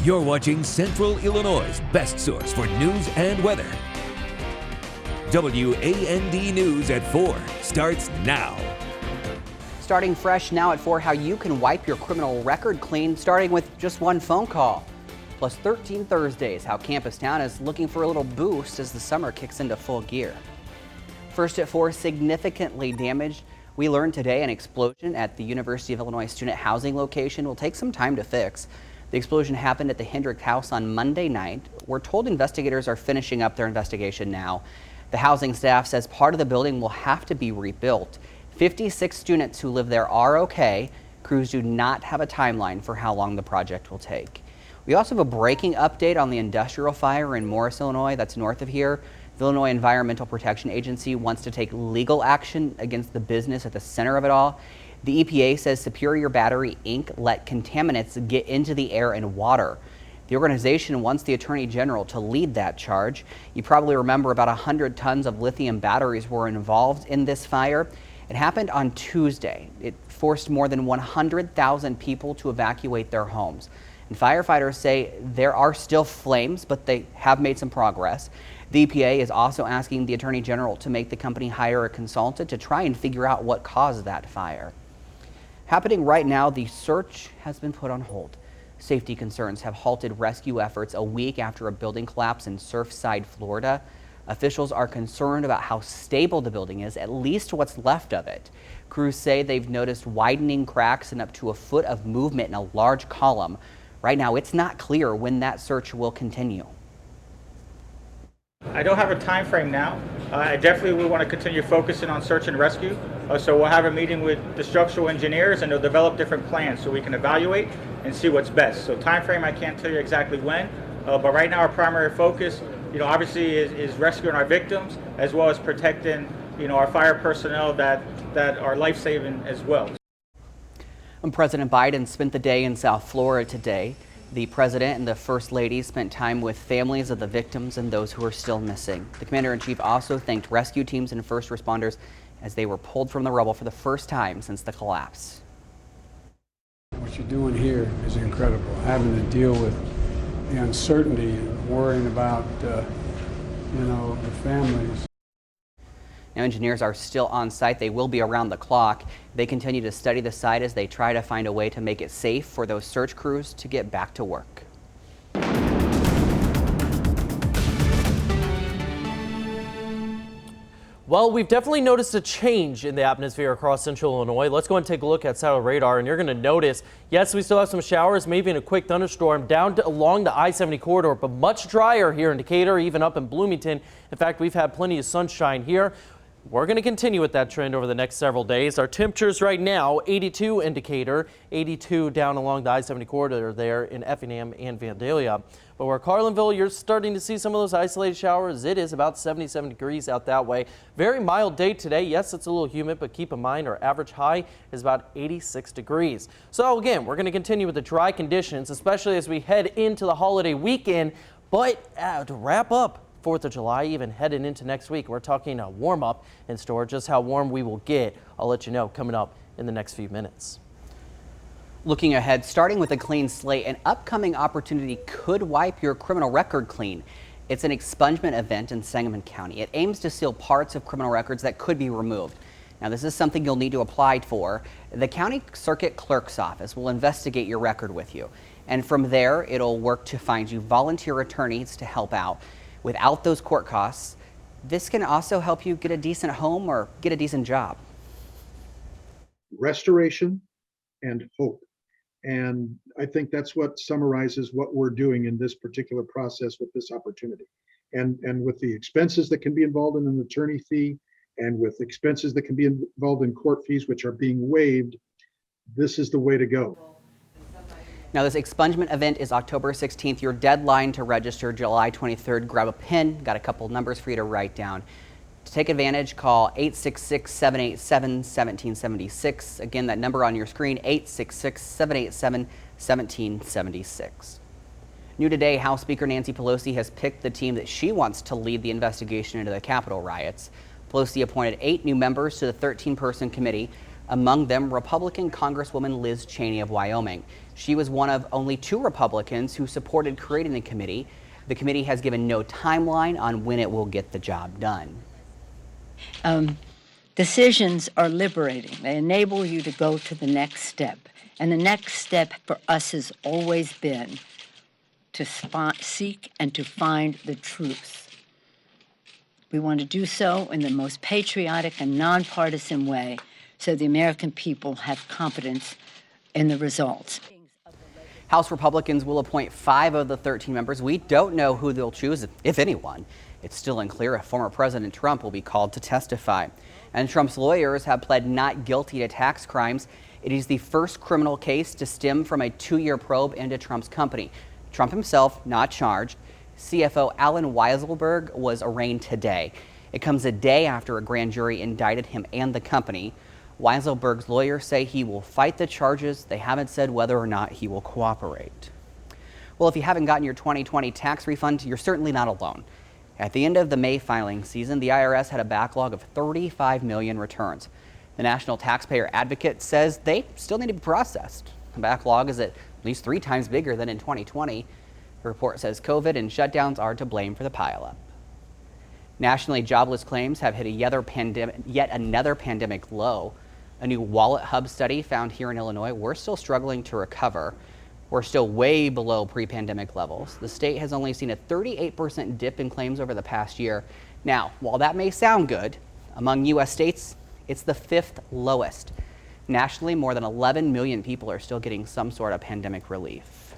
You're watching Central Illinois' best source for news and weather. WAND News at 4 starts now. Starting fresh now at 4, how you can wipe your criminal record clean, starting with just one phone call. Plus 13 Thursdays, how Campus Town is looking for a little boost as the summer kicks into full gear. First at 4, significantly damaged. We learned today an explosion at the University of Illinois student housing location will take some time to fix. The explosion happened at the Hendrick House on Monday night. We're told investigators are finishing up their investigation now. The housing staff says part of the building will have to be rebuilt. 56 students who live there are okay. Crews do not have a timeline for how long the project will take. We also have a breaking update on the industrial fire in Morris, Illinois, that's north of here. The Illinois Environmental Protection Agency wants to take legal action against the business at the center of it all. The EPA says Superior Battery Inc. let contaminants get into the air and water. The organization wants the Attorney General to lead that charge. You probably remember about 100 tons of lithium batteries were involved in this fire. It happened on Tuesday. It forced more than 100,000 people to evacuate their homes. And firefighters say there are still flames, but they have made some progress. The EPA is also asking the Attorney General to make the company hire a consultant to try and figure out what caused that fire. Happening right now, the search has been put on hold. Safety concerns have halted rescue efforts a week after a building collapse in Surfside, Florida. Officials are concerned about how stable the building is, at least what's left of it. Crews say they've noticed widening cracks and up to a foot of movement in a large column. Right now, it's not clear when that search will continue. I don't have a time frame now. I definitely will want to continue focusing on search and rescue. So we'll have a meeting with the structural engineers and they'll develop different plans so we can evaluate and see what's best. So time frame, I can't tell you exactly when, but right now our primary focus, obviously is rescuing our victims as well as protecting, our fire personnel that are life-saving as well. And President Biden spent the day in South Florida today. The president and the first lady spent time with families of the victims and those who are still missing. The commander-in-chief also thanked rescue teams and first responders as they were pulled from the rubble for the first time since the collapse. What you're doing here is incredible. Having to deal with the uncertainty and worrying about, the families. Now, engineers are still on site. They will be around the clock. They continue to study the site as they try to find a way to make it safe for those search crews to get back to work. Well, we've definitely noticed a change in the atmosphere across central Illinois. Let's go and take a look at satellite radar, and you're going to notice, yes, we still have some showers, maybe in a quick thunderstorm along the I-70 corridor, but much drier here in Decatur, even up in Bloomington. In fact, we've had plenty of sunshine here. We're going to continue with that trend over the next several days. Our temperatures right now, 82 in Decatur, 82 down along the I-70 corridor there in Effingham and Vandalia. But where Carlinville, you're starting to see some of those isolated showers. It is about 77 degrees out that way. Very mild day today. Yes, it's a little humid, but keep in mind our average high is about 86 degrees. So again, we're going to continue with the dry conditions, especially as we head into the holiday weekend. But to wrap up 4th of July, even heading into next week, we're talking a warm up in store. Just how warm we will get, I'll let you know coming up in the next few minutes. Looking ahead, starting with a clean slate, an upcoming opportunity could wipe your criminal record clean. It's an expungement event in Sangamon County. It aims to seal parts of criminal records that could be removed. Now, this is something you'll need to apply for. The county circuit clerk's office will investigate your record with you. And from there, it'll work to find you volunteer attorneys to help out. Without those court costs, this can also help you get a decent home or get a decent job. Restoration and hope. And I think that's what summarizes what we're doing in this particular process with this opportunity. And with the expenses that can be involved in an attorney fee and with expenses that can be involved in court fees, which are being waived, this is the way to go. Now, this expungement event is October 16th. Your deadline to register July 23rd. Grab a pen. Got a couple numbers for you to write down. To take advantage, call 866-787-1776. Again, that number on your screen, 866-787-1776. New today, House Speaker Nancy Pelosi has picked the team that she wants to lead the investigation into the Capitol riots. Pelosi appointed 8 new members to the 13-person committee. Among them, Republican Congresswoman Liz Cheney of Wyoming. She was one of only 2 Republicans who supported creating the committee. The committee has given no timeline on when it will get the job done. Decisions are liberating. They enable you to go to the next step. And the next step for us has always been to seek and to find the truth. We want to do so in the most patriotic and nonpartisan way so the American people have confidence in the results. House Republicans will appoint 5 of the 13 members. We don't know who they'll choose, if anyone. It's still unclear if former President Trump will be called to testify. And Trump's lawyers have pled not guilty to tax crimes. It is the first criminal case to stem from a 2-year probe into Trump's company. Trump himself not charged. CFO Allen Weisselberg was arraigned today. It comes a day after a grand jury indicted him and the company. Weisselberg's lawyers say he will fight the charges. They haven't said whether or not he will cooperate. Well, if you haven't gotten your 2020 tax refund, you're certainly not alone. At the end of the May filing season, the IRS had a backlog of 35 million returns. The National Taxpayer Advocate says they still need to be processed. The backlog is at least 3 times bigger than in 2020. The report says COVID and shutdowns are to blame for the pileup. Nationally, jobless claims have hit yet another pandemic low. A new Wallet Hub study found here in Illinois, we're still struggling to recover. We're still way below pre-pandemic levels. The state has only seen a 38% dip in claims over the past year. Now, while that may sound good, among U.S. states, it's the 5th lowest. Nationally, more than 11 million people are still getting some sort of pandemic relief.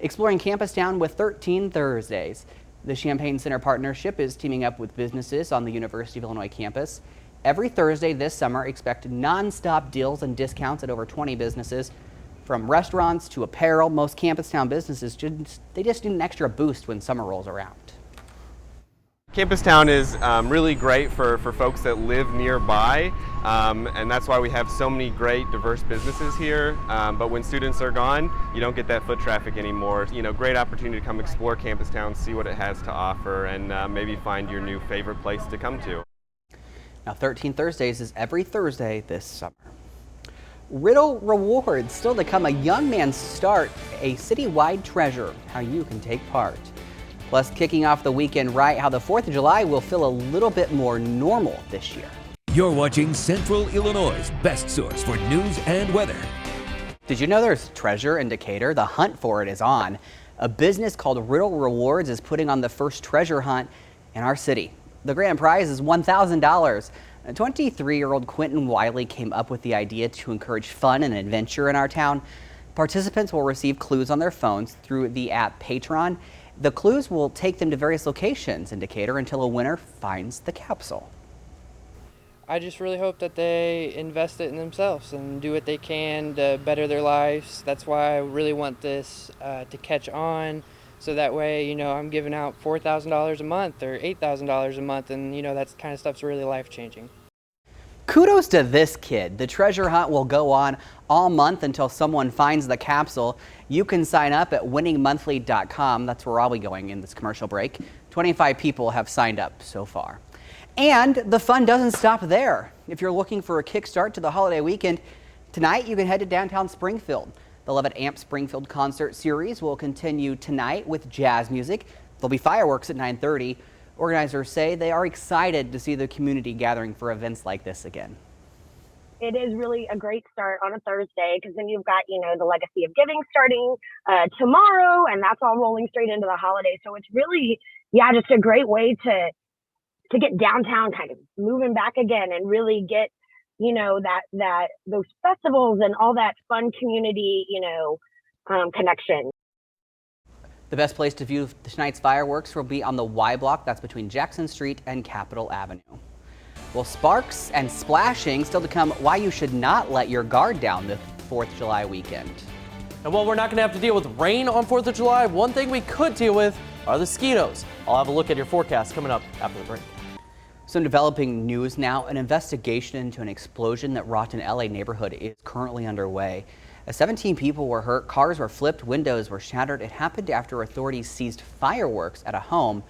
Exploring Campustown with 13 Thursdays. The Champaign Center Partnership is teaming up with businesses on the University of Illinois campus. Every Thursday this summer, expect non-stop deals and discounts at over 20 businesses. From restaurants to apparel, most Campustown businesses they just need an extra boost when summer rolls around. Campustown is really great for folks that live nearby, and that's why we have so many great diverse businesses here. But when students are gone, you don't get that foot traffic anymore. You know, great opportunity to come explore Campustown, see what it has to offer, and maybe find your new favorite place to come to. Now, 13 Thursdays is every Thursday this summer. Riddle Rewards, still to come, a young man's start, a citywide treasure, how you can take part. Plus, kicking off the weekend right, how the 4th of July will feel a little bit more normal this year. You're watching Central Illinois' best source for news and weather. Did you know there's treasure in Decatur? The hunt for it is on. A business called Riddle Rewards is putting on the first treasure hunt in our city. The grand prize is $1,000. 23-year-old Quentin Wiley came up with the idea to encourage fun and adventure in our town. Participants will receive clues on their phones through the app Patron. The clues will take them to various locations in Decatur until a winner finds the capsule. I just really hope that they invest it in themselves and do what they can to better their lives. That's why I really want this to catch on. So that way, you know, I'm giving out $4,000 a month or $8,000 a month, and you know, that kind of stuff's really life-changing. Kudos to this kid. The treasure hunt will go on all month until someone finds the capsule. You can sign up at winningmonthly.com. That's where I'll be going in this commercial break. 25 people have signed up so far. And the fun doesn't stop there. If you're looking for a kickstart to the holiday weekend, tonight you can head to downtown Springfield. The Levitt Amp Springfield concert series will continue tonight with jazz music. There'll be fireworks at 9:30. Organizers say they are excited to see the community gathering for events like this again. It is really a great start on a Thursday because then you've got, you know, the Legacy of Giving starting tomorrow, and that's all rolling straight into the holiday. So it's really, yeah, just a great way to get downtown kind of moving back again and really get, you know, that those festivals and all that fun community, you know, connection. The best place to view tonight's fireworks will be on the Y Block. That's between Jackson Street and Capitol Avenue. Well, sparks and splashing still to come. Why you should not let your guard down the 4th of July weekend. And while we're not going to have to deal with rain on 4th of July, one thing we could deal with are the mosquitoes. I'll have a look at your forecast coming up after the break. Some developing news now. An investigation into an explosion that rocked an LA neighborhood is currently underway. 17 people were hurt, cars were flipped, windows were shattered. It happened after authorities seized fireworks at a home.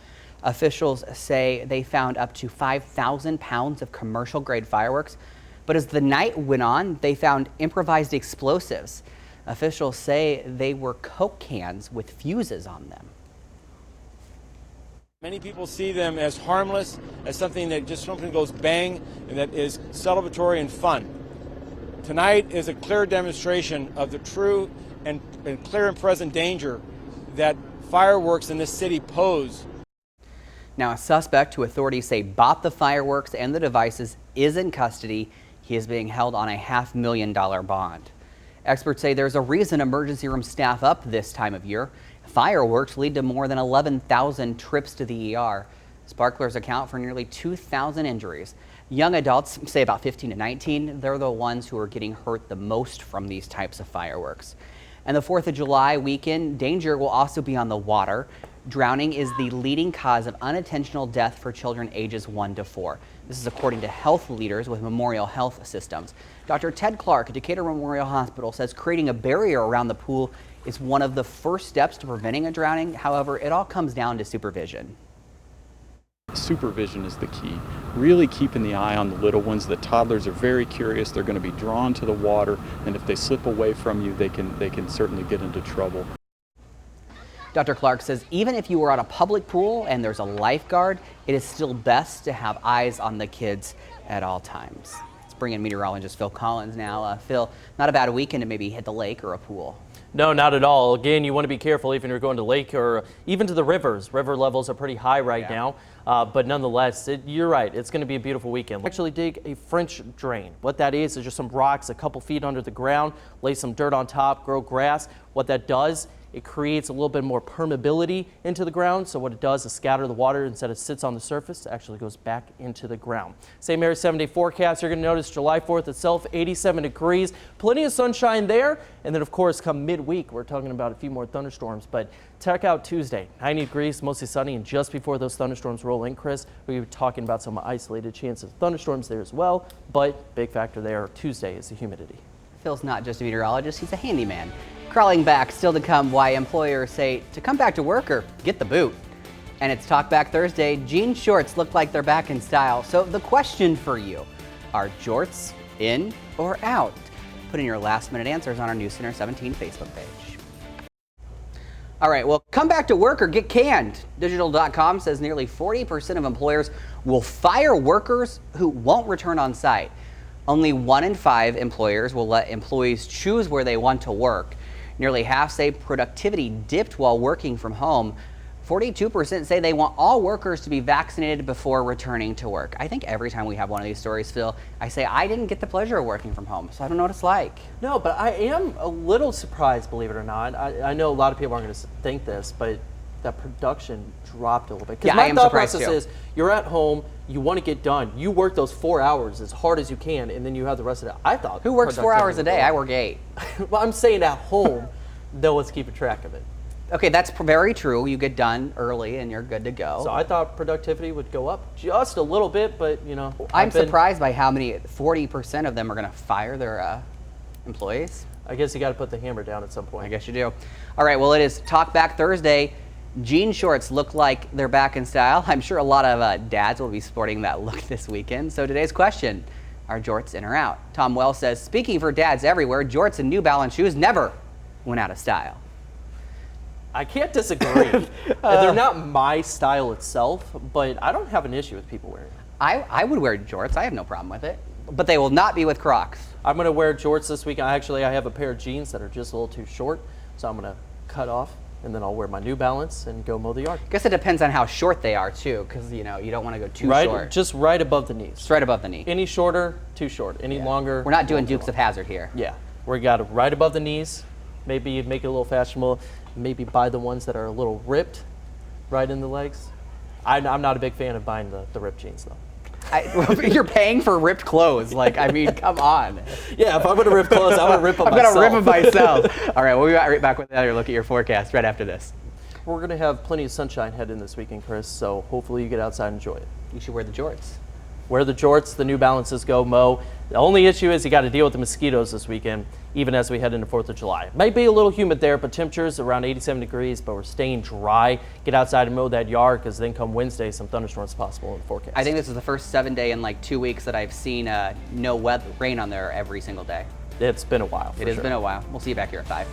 Officials say they found up to 5,000 pounds of commercial grade fireworks. But as the night went on, they found improvised explosives. Officials say they were Coke cans with fuses on them. Many people see them as harmless, as something that just something goes bang and that is celebratory and fun. Tonight is a clear demonstration of the true and clear and present danger that fireworks in this city pose. Now, a suspect who authorities say bought the fireworks and the devices is in custody. He is being held on a $500,000 bond. Experts say there's a reason emergency rooms staff up this time of year. Fireworks lead to more than 11,000 trips to the ER. Sparklers account for nearly 2,000 injuries. Young adults, say about 15 to 19, they're the ones who are getting hurt the most from these types of fireworks. And the 4th of July weekend, danger will also be on the water. Drowning is the leading cause of unintentional death for children ages 1 to 4. This is according to health leaders with Memorial Health Systems. Dr. Ted Clark at Decatur Memorial Hospital says creating a barrier around the pool is one of the first steps to preventing a drowning. However, it all comes down to supervision. Supervision is the key. Really keeping the eye on the little ones. The toddlers are very curious. They're going to be drawn to the water, and if they slip away from you, they can certainly get into trouble. Dr. Clark says even if you are at a public pool and there's a lifeguard, it is still best to have eyes on the kids at all times. Let's bring in meteorologist Phil Collins now. Phil, not a bad weekend to maybe hit the lake or a pool. No, not at all. Again, you want to be careful even if you're going to lake or even to the rivers. River levels are pretty high right now, but nonetheless, you're right. It's going to be a beautiful weekend. Actually dig a French drain. What that is just some rocks a couple feet under the ground, lay some dirt on top, grow grass. What that does, it creates a little bit more permeability into the ground. So what it does is scatter the water instead of sits on the surface, it actually goes back into the ground. Same area 7-day forecast. You're going to notice July 4th itself, 87 degrees, plenty of sunshine there. And then of course come midweek, we're talking about a few more thunderstorms, but check out Tuesday, 90 degrees, mostly sunny. And just before those thunderstorms roll in, Chris, we were talking about some isolated chances of thunderstorms there as well. But big factor there Tuesday is the humidity. Phil's not just a meteorologist, he's a handyman. Crawling back, still to come, why employers say to come back to work or get the boot. And it's Talk Back Thursday. Jean shorts look like they're back in style. So the question for you, are jorts in or out? Put in your last minute answers on our News Center 17 Facebook page. All right, well, come back to work or get canned. Digital.com says nearly 40% of employers will fire workers who won't return on site. Only 1 in 5 employers will let employees choose where they want to work. Nearly half say productivity dipped while working from home. 42% say they want all workers to be vaccinated before returning to work. I think every time we have one of these stories, Phil, I say I didn't get the pleasure of working from home, so I don't know what it's like. No, but I am a little surprised, believe it or not. I know a lot of people aren't going to think this, but that production dropped a little bit. Yeah, my thought process is you're at home, you want to get done. You work those 4 hours as hard as you can, and then you have the rest of it. I thought. Who works 4 hours a day? I work 8. Well, I'm saying at home, no one's keeping track of it. Okay, that's very true. You get done early and you're good to go. So I thought productivity would go up just a little bit, but you know. I'm surprised by how many, 40% of them are going to fire their employees. I guess you got to put the hammer down at some point. I guess you do. All right, well, it is Talk Back Thursday. Jean shorts look like they're back in style. I'm sure a lot of dads will be sporting that look this weekend. So today's question, are jorts in or out? Tom Wells says, speaking for dads everywhere, jorts and New Balance shoes never went out of style. I can't disagree. They're not my style itself, but I don't have an issue with people wearing them. I would wear jorts. I have no problem with it. But they will not be with Crocs. I'm going to wear jorts this weekend. Actually, I have a pair of jeans that are just a little too short, so I'm going to cut off, and then I'll wear my New Balance and go mow the yard. I guess it depends on how short they are, too, because, you know, you don't want to go too short. Just right above the knees. Just right above the knee. Any shorter, too short. Any longer. We're not doing Dukes of Hazzard here. Yeah. We got it right above the knees. Maybe you'd make it a little fashionable. Maybe buy the ones that are a little ripped right in the legs. I'm not a big fan of buying the ripped jeans, though. You're paying for ripped clothes. Like, I mean, come on. Yeah, if I'm going to rip clothes, I'm going to rip them myself. I'm going to rip them myself. All right, we'll be right back with another look at your forecast right after this. We're going to have plenty of sunshine heading this weekend, Chris, so hopefully you get outside and enjoy it. You should wear the jorts. Wear the jorts, the New Balances, go mow. The only issue is you got to deal with the mosquitoes this weekend, even as we head into 4th of July. It might be a little humid there, but temperatures around 87 degrees, but we're staying dry. Get outside and mow that yard, because then come Wednesday, some thunderstorms possible in the forecast. I think this is the first 7 day in like 2 weeks that I've seen no rain on there every single day. it's been a while. It has been a while. We'll see you back here at 5.